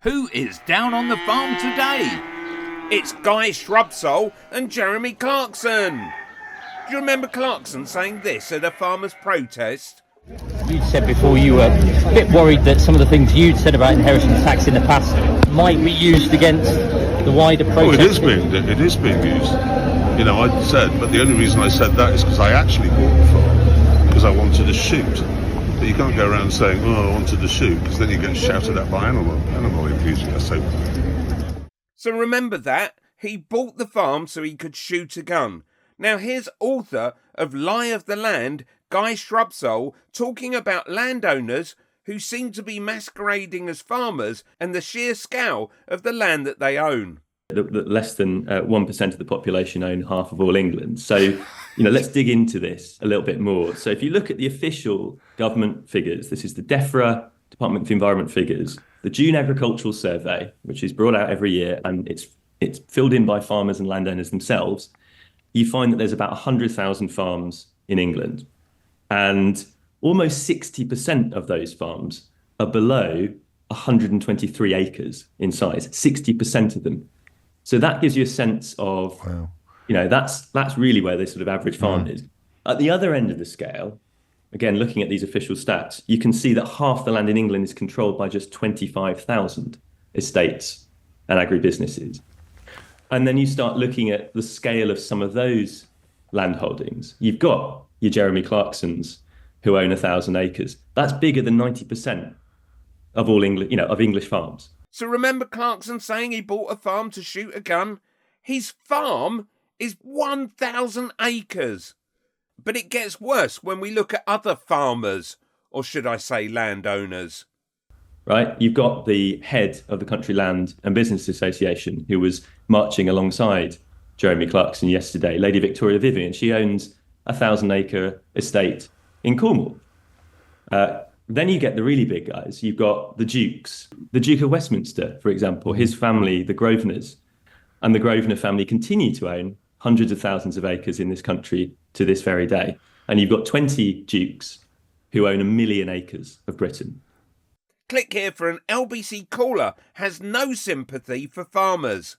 Who is down on the farm today? It's Guy Shrubsole and Jeremy Clarkson. Do you remember Clarkson saying this at a farmers' protest? You said before you were a bit worried that some of the things you'd said about inheritance tax in the past might be used against the wider protest. Oh, it is being used. You know, I said, but the only reason I said that is because I actually bought the farm because I wanted to shoot. But you can't go around saying, "Oh, I wanted to shoot," because then you get shouted at by animal enthusiasts. So remember that he bought the farm so he could shoot a gun. Now here's author of Lie of the Land, Guy Shrubsole, talking about landowners who seem to be masquerading as farmers and the sheer scale of the land that they own. Less than 1% of the population own half of all England. So, let's dig into this a little bit more. So if you look at the official government figures, this is the DEFRA, Department for Environment figures, the June Agricultural Survey, which is brought out every year, and it's filled in by farmers and landowners themselves. You find that there's about 100,000 farms in England, and almost 60% of those farms are below 123 acres in size, 60% of them. So that gives you a sense of, wow. That's really where this sort of average farm is. At the other end of the scale, again, looking at these official stats, you can see that half the land in England is controlled by just 25,000 estates and agribusinesses. And then you start looking at the scale of some of those land holdings. You've got your Jeremy Clarksons who own 1,000 acres. That's bigger than 90% of all English, of English farms. So remember Clarkson saying he bought a farm to shoot a gun? His farm is 1,000 acres. But it gets worse when we look at other farmers, or should I say landowners. Right, you've got the head of the Country Land and Business Association who was marching alongside Jeremy Clarkson yesterday, Lady Victoria Vivian. She owns a 1,000-acre estate in Cornwall. Then you get the really big guys. You've got the Dukes. The Duke of Westminster, for example, his family, the Grosvenors, and the Grosvenor family continue to own hundreds of thousands of acres in this country to this very day. And you've got 20 dukes who own 1 million acres of Britain. Click here for an LBC caller has no sympathy for farmers.